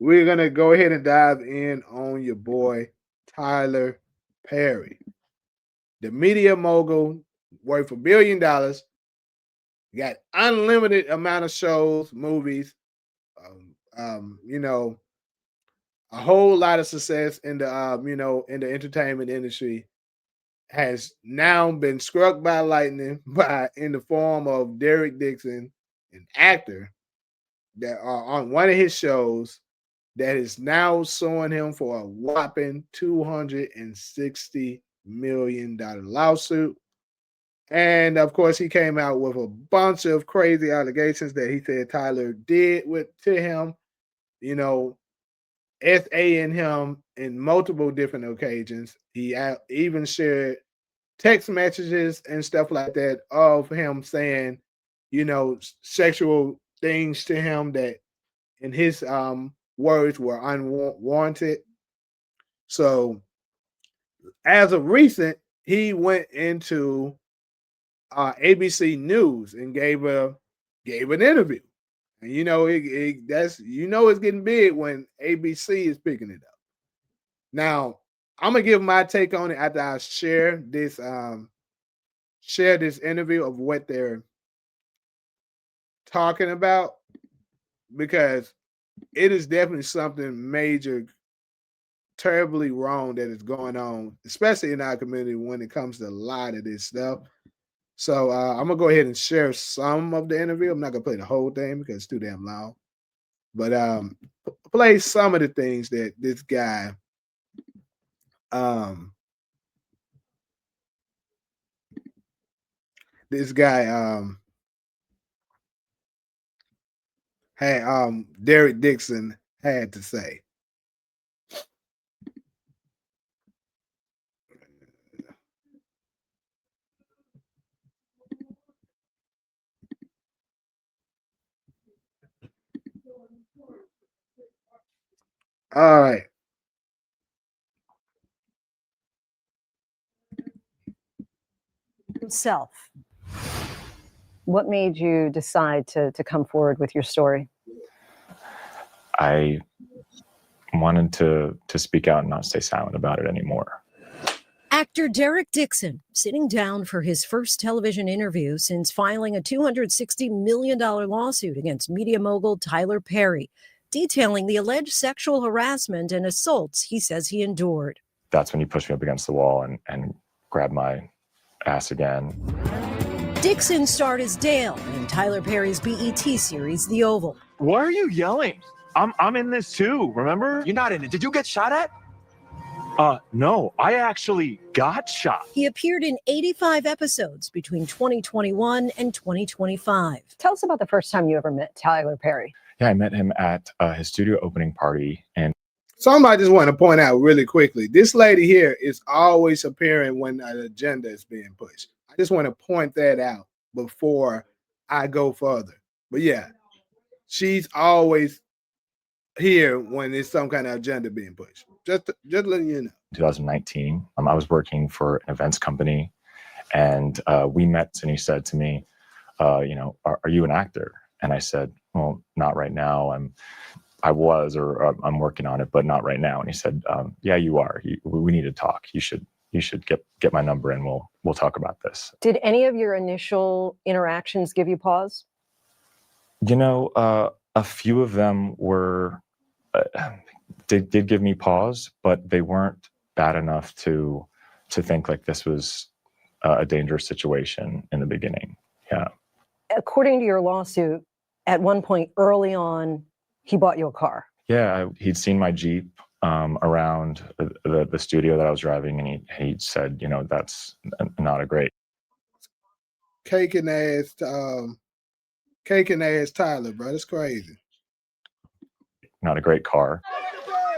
we're gonna go ahead and dive in on your boy Tyler Perry, the media mogul worth $1 billion, got unlimited amount of shows, movies, you know, a whole lot of success in the in the entertainment industry, has now been struck by lightning by in the form of Derek Dixon, an actor that are on one of his shows that is now suing him for a whopping $260 million lawsuit. And of course, he came out with a bunch of crazy allegations that he said Tyler did with to him, you know, SAing him in multiple different occasions. He even shared text messages and stuff like that of him saying, sexual things to him that in his words were unwarranted. So as of recent, he went into ABC News and gave an interview. And it's getting big when ABC is picking it up. Now, I'm gonna give my take on it after I share this interview of what they're talking about, because it is definitely something major, terribly wrong that is going on, especially in our community when it comes to a lot of this stuff. So I'm gonna go ahead and share some of the interview. I'm not gonna play the whole thing because it's too damn long, but play some of the things that um, this guy had Derek Dixon had to say. All right. Himself. What made you decide to come forward with your story? I wanted to speak out and not stay silent about it anymore. Actor Derek Dixon sitting down for his first television interview since filing a $260 million lawsuit against media mogul Tyler Perry, detailing the alleged sexual harassment and assaults he says he endured. That's when he pushed me up against the wall and grabbed my ass again. Dixon starred as Dale in Tyler Perry's BET series, The Oval. Why are you yelling? I'm in this too, remember? You're not in it. Did you get shot at? No, I actually got shot. He appeared in 85 episodes between 2021 and 2025. Tell us about the first time you ever met Tyler Perry. Yeah, I met him at his studio opening party. And somebody just want to point out really quickly, this lady here is always appearing when an agenda is being pushed. I just want to point that out before I go further. But yeah, she's always here when there's some kind of agenda being pushed. Just letting you know. 2019, I was working for an events company, and we met, and he said to me, are you an actor? And I said, well, not right now. I'm working on it, but not right now. And he said, yeah, you are. We need to talk. You should get my number and we'll talk about this. Did any of your initial interactions give you pause? A few of them were, did give me pause, but they weren't bad enough to think like this was a dangerous situation in the beginning. Yeah. According to your lawsuit, at one point early on, he bought you a car. Yeah, he'd seen my Jeep around the studio that I was driving, and he said, that's not a great. Caking ass Tyler, bro. That's crazy. Not a great car.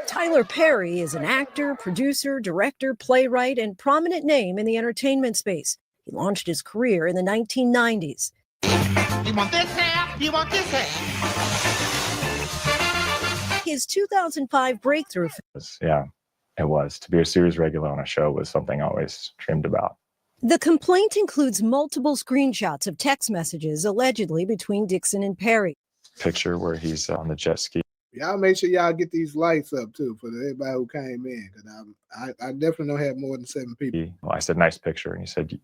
Tyler Perry is an actor, producer, director, playwright, and prominent name in the entertainment space. He launched his career in the 1990s. You want this hair? You want this hair? His 2005 breakthrough. Yeah, it was. To be a series regular on a show was something I always dreamed about. The complaint includes multiple screenshots of text messages allegedly between Dixon and Perry. Picture where he's on the jet ski. Y'all make sure y'all get these lights up too for everybody who came in, because I definitely don't have more than 7 people. I said, nice picture. And he said,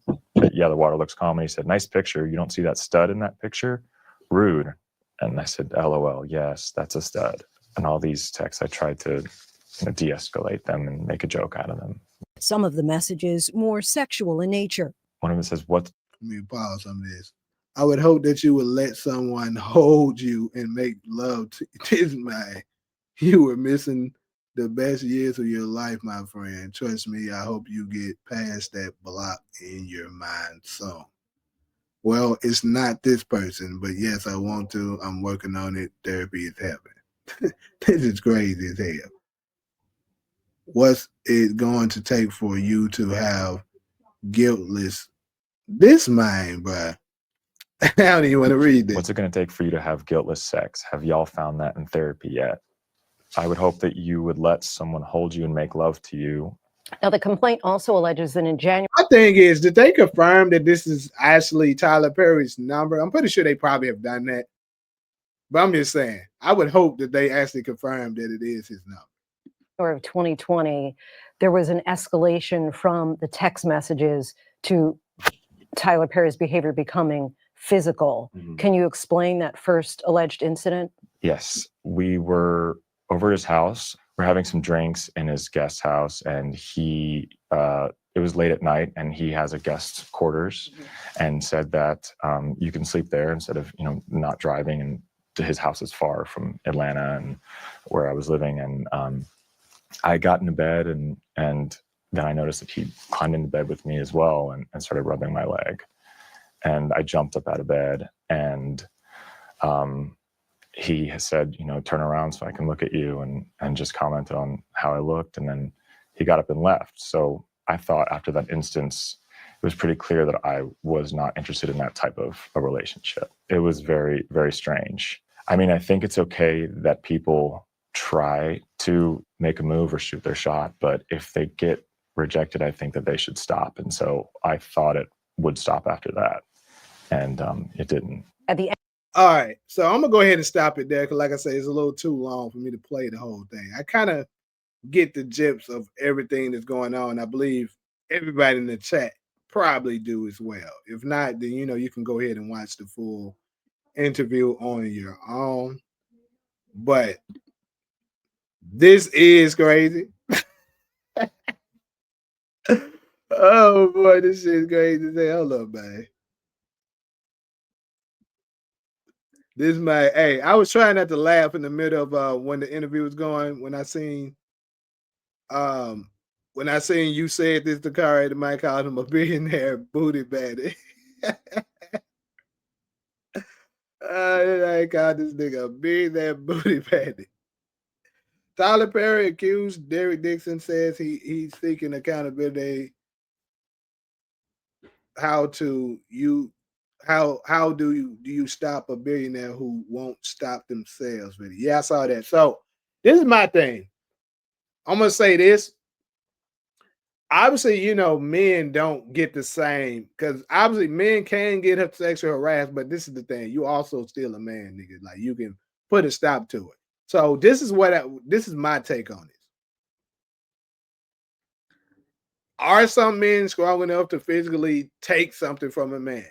yeah, the water looks calm. And he said, nice picture. You don't see that stud in that picture? Rude. And I said, LOL, yes, that's a stud. And all these texts, I tried to de-escalate them and make a joke out of them. Some of the messages more sexual in nature. One of them says, what? Let me pause on this. I would hope that you would let someone hold you and make love to this man. You were missing the best years of your life, my friend. Trust me, I hope you get past that block in your mind soon. Well, it's not this person, but yes, I want to. I'm working on it. Therapy is happening. This is crazy as hell. What's it going to take for you to have guiltless this mind, bro? I don't even want to read this. What's it going to take for you to have guiltless sex? Have y'all found that in therapy yet? I would hope that you would let someone hold you and make love to you. Now, the complaint also alleges that in January. My thing is, did they confirm that this is actually Tyler Perry's number? I'm pretty sure they probably have done that. But I'm just saying, I would hope that they actually confirmed that it is his number. Of 2020, there was an escalation from the text messages to Tyler Perry's behavior becoming physical. Mm-hmm. Can you explain that first alleged incident? Yes, we were over at his house. We're having some drinks in his guest house, and it was late at night, and he has a guest quarters, and said that you can sleep there instead of not driving. And his house is far from Atlanta and where I was living, and I got into bed, and then I noticed that he climbed into bed with me as well, and started rubbing my leg. And I jumped up out of bed, and he has said, turn around so I can look at you, and just commented on how I looked. And then he got up and left. So I thought after that instance, it was pretty clear that I was not interested in that type of a relationship. It was very, very strange. I mean, I think it's okay that people try to make a move or shoot their shot, but if they get rejected, I think that they should stop. And so I thought it would stop after that, and it didn't. At the end. All right, so I'm gonna go ahead and stop it there, because like I say, it's a little too long for me to play the whole thing. I kind of get the gist of everything that's going on. I believe everybody in the chat probably do as well. If not, then you can go ahead and watch the full interview on your own. But this is crazy. Oh boy, this shit is crazy. Hold up, man. This might. Hey, I was trying not to laugh in the middle of when the interview was going. When I seen you said this to Kari, the mic called him a billionaire booty baddie. I called this nigga a billionaire booty baddie. Tyler Perry accused Derek Dixon, says he's seeking accountability. How do you stop a billionaire who won't stop themselves? Really? Yeah, I saw that. So this is my thing. I'm gonna say this. Obviously, men don't get the same, because obviously men can get sexual harassed, but this is the thing. You also still a man, nigga. Like, you can put a stop to it. So this is my take on this. Are some men strong enough to physically take something from a man?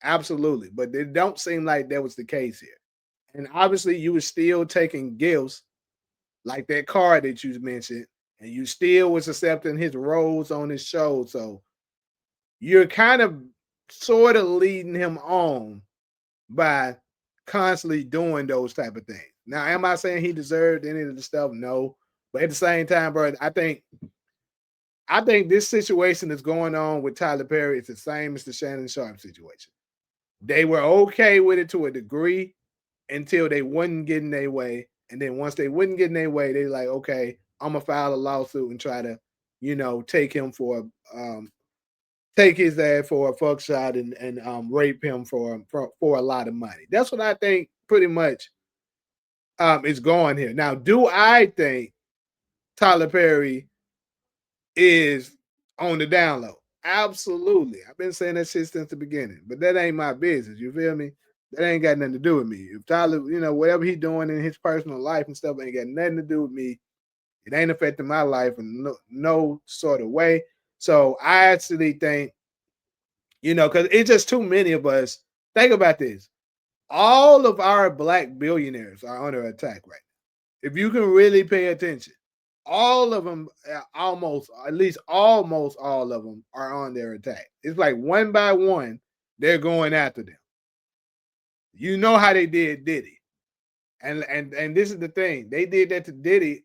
Absolutely. But it don't seem like that was the case here. And obviously you were still taking gifts like that card that you mentioned, and you still was accepting his roles on his show. So you're kind of sort of leading him on by constantly doing those type of things. Now, am I saying he deserved any of the stuff? No. But at the same time, bro, I think this situation that's going on with Tyler Perry is the same as the Shannon Sharp situation. They were okay with it to a degree until they wouldn't get in their way. And then once they wouldn't get in their way, they're like, okay, I'm going to file a lawsuit and try to, take him take his ass for a fuck shot and rape him for a lot of money. That's what I think pretty much is going here. Now, do I think Tyler Perry is on the down low? Absolutely. I've been saying that shit since the beginning, but that ain't my business. You feel me? That ain't got nothing to do with me. If Tyler, whatever he doing in his personal life and stuff ain't got nothing to do with me. It ain't affecting my life in no sort of way. So I actually think, because it's just too many of us. Think about this. All of our black billionaires are under attack right now. If you can really pay attention, all of them, at least almost all of them are on their attack. It's like one by one, they're going after them. You know how they did Diddy. And this is the thing. They did that to Diddy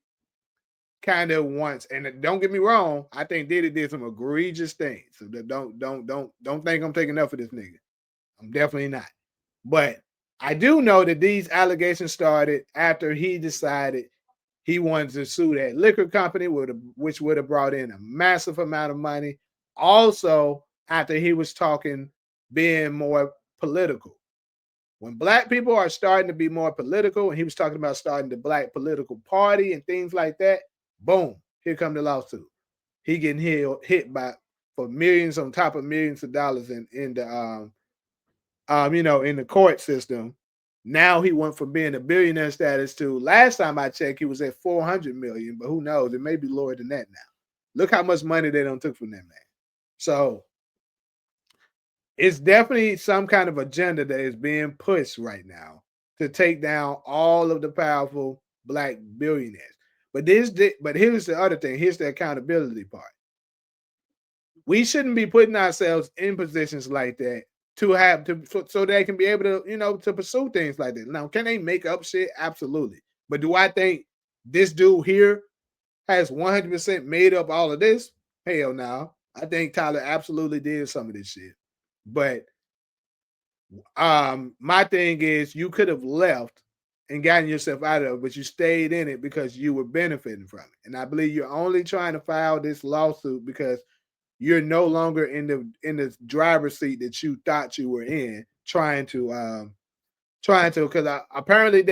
kind of once. And don't get me wrong, I think Diddy did some egregious things. So don't think I'm taking up for this nigga. I'm definitely not. But I do know that these allegations started after he decided he wanted to sue that liquor company, which would have brought in a massive amount of money. Also, after he was being more political. When black people are starting to be more political, and he was talking about starting the black political party and things like that, boom, here come the lawsuit. He getting hit for millions on top of millions of dollars in the in the court system. Now he went from being a billionaire status to, last time I checked, he was at 400 million, but who knows? It may be lower than that now. Look how much money they took from that man. So it's definitely some kind of agenda that is being pushed right now to take down all of the powerful black billionaires. But here's the other thing. Here's the accountability part. We shouldn't be putting ourselves in positions like that so they can be able to, to pursue things like that. Now, can they make up shit? Absolutely. But do I think this dude here has 100% made up all of this? Hell no. I think Tyler absolutely did some of this shit. But my thing is, you could have left and gotten yourself out of it, but you stayed in it because you were benefiting from it. And I believe you're only trying to file this lawsuit because you're no longer in the driver's seat that you thought you were in, trying to because apparently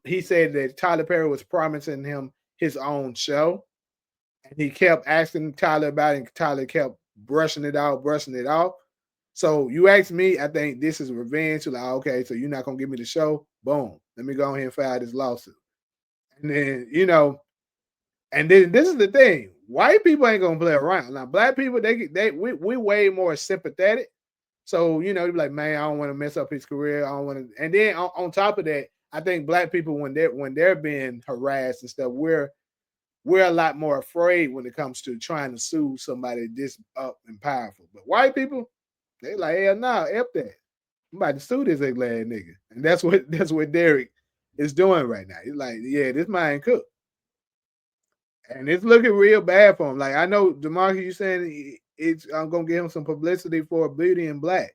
he said that Tyler Perry was promising him his own show, and he kept asking Tyler about it, and Tyler kept brushing it off. So you ask me, I think this is revenge. Like, okay, so you're not gonna give me the show? Boom, let me go ahead and file this lawsuit. And then and then this is the thing: white people ain't gonna play around. Now, black people, we way more sympathetic. So they're like, man, I don't want to mess up his career. I don't want to. And then on top of that, I think black people, when they're being harassed and stuff, we're a lot more afraid when it comes to trying to sue somebody this up and powerful. But white people, they like, hell no, F that. I'm about to sue this ugly ass nigga. And that's what Derek is doing right now. He's like, yeah, this man cooked. And it's looking real bad for him. Like, I know, DeMarcus, you saying I'm going to give him some publicity for Beauty and Black.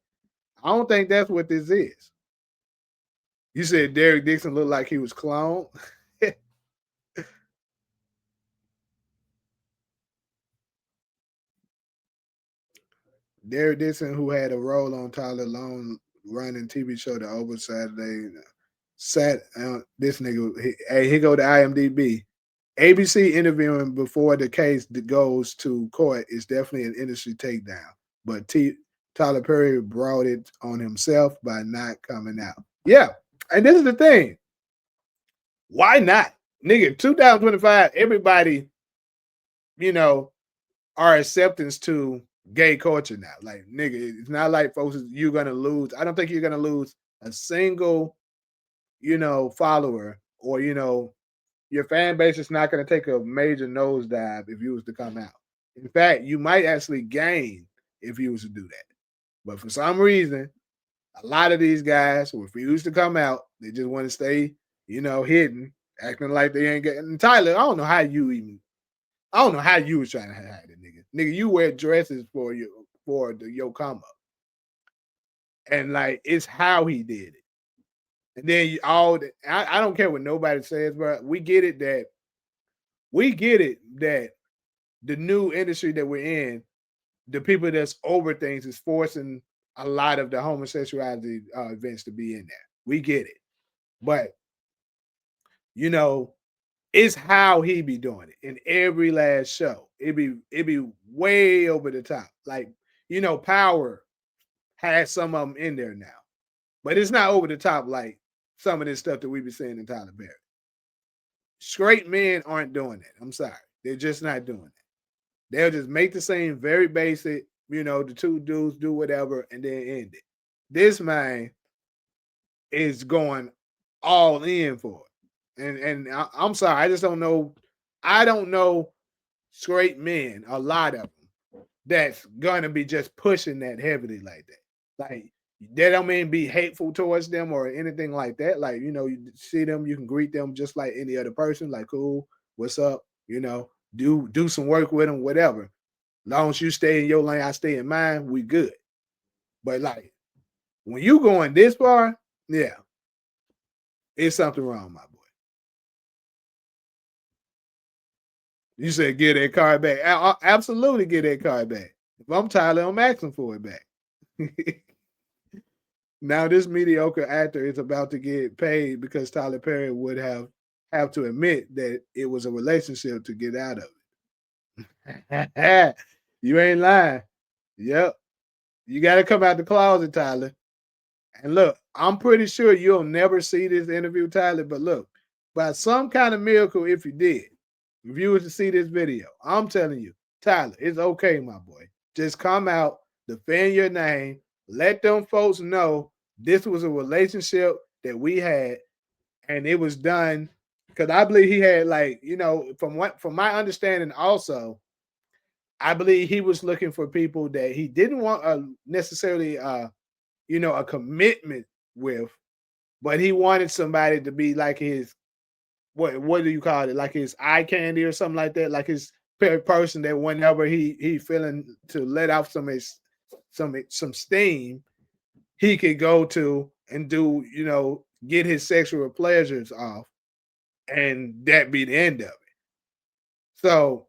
I don't think that's what this is. You said Derek Dixon looked like he was cloned. Derek Dixon, who had a role on Tyler Long running TV show The Over Saturday, this nigga, he go to IMDb. ABC interviewing before the case that goes to court is definitely an industry takedown. But Tyler Perry brought it on himself by not coming out. Yeah. And this is the thing. Why not? Nigga, 2025, everybody, are acceptance to gay culture now. Like, nigga, it's not like folks, you're going to lose. I don't think you're going to lose a single, follower or, your fan base is not going to take a major nosedive if you was to come out. In fact, you might actually gain if you was to do that. But for some reason, a lot of these guys refuse to come out. They just want to stay, hidden, acting like they ain't getting. And Tyler, I don't know how you was trying to hide it, nigga. Nigga, you wear dresses for your come up. And like, it's how he did it. And then I don't care what nobody says, but we get it that the new industry that we're in, the people that's over things is forcing a lot of the homosexuality events to be in there. We get it. But, it's how he be doing it in every last show. It be way over the top. Like, Power has some of them in there now. but it's not over the top like some of this stuff that we be seeing in Tyler Perry. Straight men aren't doing that. I'm sorry. They're just not doing that. They'll just make the scene very basic, the two dudes do whatever and then end it. This man is going all in for it. And I'm sorry, I just don't know. I don't know straight men, a lot of them, that's gonna be just pushing that heavily like that. Like that don't mean be hateful towards them or anything like that. Like, you see them, you can greet them just like any other person, like cool, what's up, do some work with them, whatever. Long as you stay in your lane, I stay in mine, we good. But like when you going this far, yeah, it's something wrong, my boy. You said get that card back. Absolutely get that card back. If I'm Tyler, I'm asking for it back. Now this mediocre actor is about to get paid because Tyler Perry would have to admit that it was a relationship to get out of it. You ain't lying. Yep. You got to come out the closet, Tyler. And look, I'm pretty sure you'll never see this interview, Tyler, but look, by some kind of miracle, if you did, if you were to see this video, I'm telling you, Tyler, it's okay, my boy. Just come out, defend your name, let them folks know this was a relationship that we had, and it was done because I believe he had, like, from my understanding, also, I believe he was looking for people that he didn't want necessarily, a commitment with, but he wanted somebody to be like his, what do you call it? Like his eye candy or something like that, like his person that whenever he feeling to let off some steam, he could go to and do, get his sexual pleasures off, and that be the end of it. So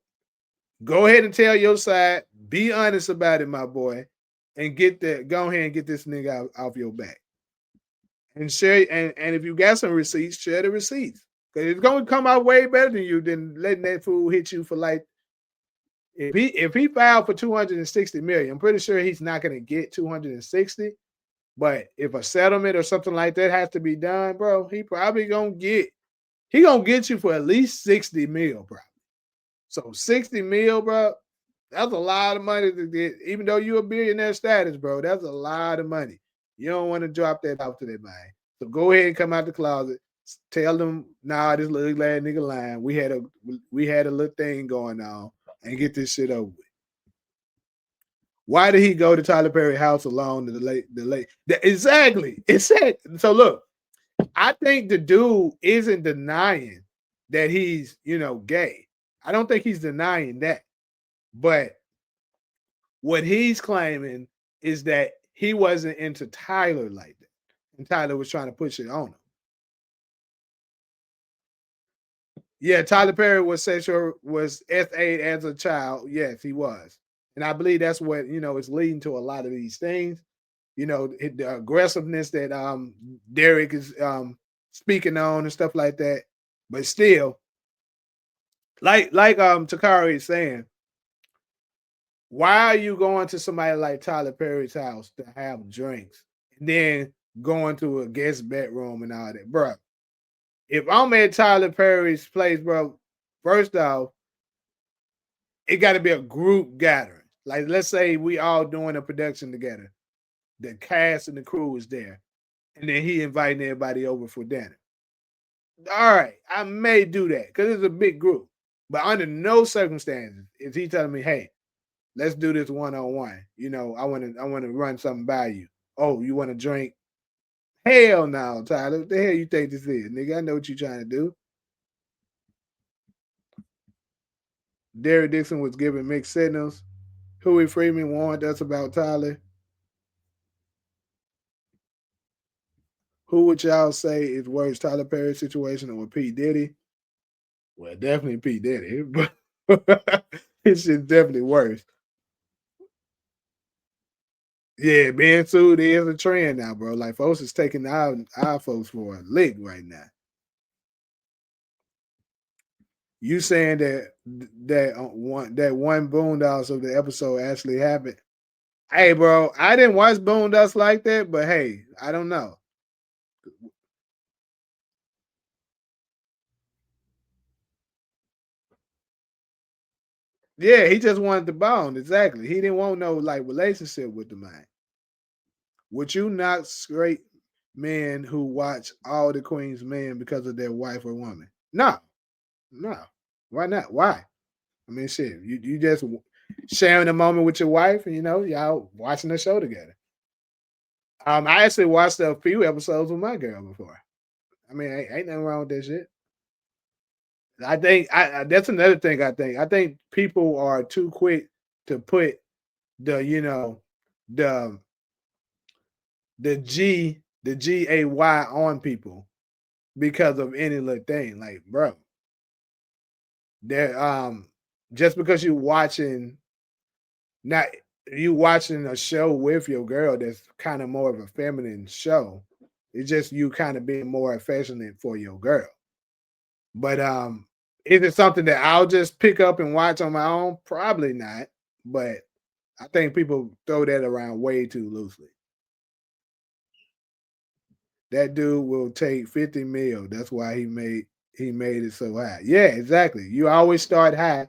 go ahead and tell your side, be honest about it, my boy, and go ahead and get this nigga out off your back. And share, and if you got some receipts, share the receipts. Because it's gonna come out way better than you than letting that fool hit you for like, if he filed for 260 million, I'm pretty sure he's not gonna get 260. But if a settlement or something like that has to be done, bro, he gonna get you for at least 60 mil, bro. So 60 mil, bro, that's a lot of money to get, even though you're a billionaire status, bro. That's a lot of money. You don't want to drop that off to that man. So go ahead and come out the closet. Tell them, nah, this little glad nigga lying. We had a little thing going on, and get this shit over with. Why did he go to Tyler Perry house alone to the late? Exactly. So look, I think the dude isn't denying that he's, gay. I don't think he's denying that. But what he's claiming is that he wasn't into Tyler like that. And Tyler was trying to push it on him. Yeah, Tyler Perry was S8 as a child. Yes, he was. And I believe that's what, is leading to a lot of these things. The aggressiveness that Derek is speaking on and stuff like that. But still, like Takari is saying, why are you going to somebody like Tyler Perry's house to have drinks and then going to a guest bedroom and all that, bro? If I'm at Tyler Perry's place, bro, first off, it got to be a group gathering. Like, let's say we all doing a production together. The cast and the crew is there. And then he inviting everybody over for dinner. All right, I may do that because it's a big group. But under no circumstances is he telling me, hey, let's do this one-on-one. I want to run something by you. Oh, you want to drink? Hell no, Tyler. What the hell you think this is, nigga? I know what you're trying to do. Derek Dixon was giving mixed signals. Huey Freeman warned us about Tyler. Who would y'all say is worse, Tyler Perry's situation or P. Diddy? Well, definitely P. Diddy, but it's just definitely worse. Yeah, being sued is a trend now, bro. Like, folks is taking our folks for a lick right now. You saying that one Boondocks of the episode actually happened? Hey, bro, I didn't watch Boondocks like that, but hey, I don't know. Yeah, he just wanted the bond. Exactly. He didn't want no like relationship with the man. Would you not straight men who watch all the Queen's men because of their wife or woman? No, no. Why not? Why? I mean, shit. You just sharing a moment with your wife, and y'all watching the show together. I actually watched a few episodes with my girl before. I mean, ain't nothing wrong with that shit. I think that's another thing. I think people are too quick to put the the GAY on people because of any little thing. Like, bro, there just because not you watching a show with your girl that's kind of more of a feminine show. It's just you kind of being more affectionate for your girl. But is it something that I'll just pick up and watch on my own? Probably not. But I think people throw that around way too loosely. That dude will take 50 mil. That's why he made it so high. Yeah, exactly. You always start high,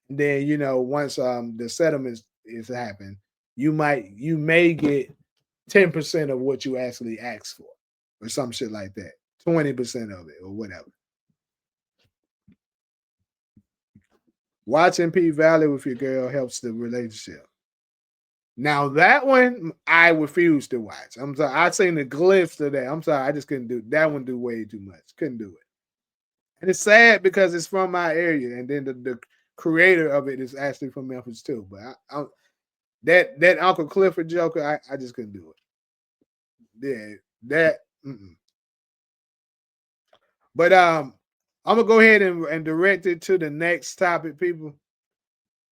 and then once the settlement is happened, you may get 10% of what you actually asked for, or some shit like that. 20% of it, or whatever. Watching P Valley with your girl helps the relationship. Now that one I refuse to watch. I'm sorry. I seen the glimpse of that. I'm sorry. I just couldn't do that one. Do way too much. Couldn't do it. And it's sad because it's from my area, and then the creator of it is actually from Memphis too. But that Uncle Clifford Joker, I just couldn't do it. Yeah, that. Mm-mm. But I'm gonna go ahead and direct it to the next topic, people.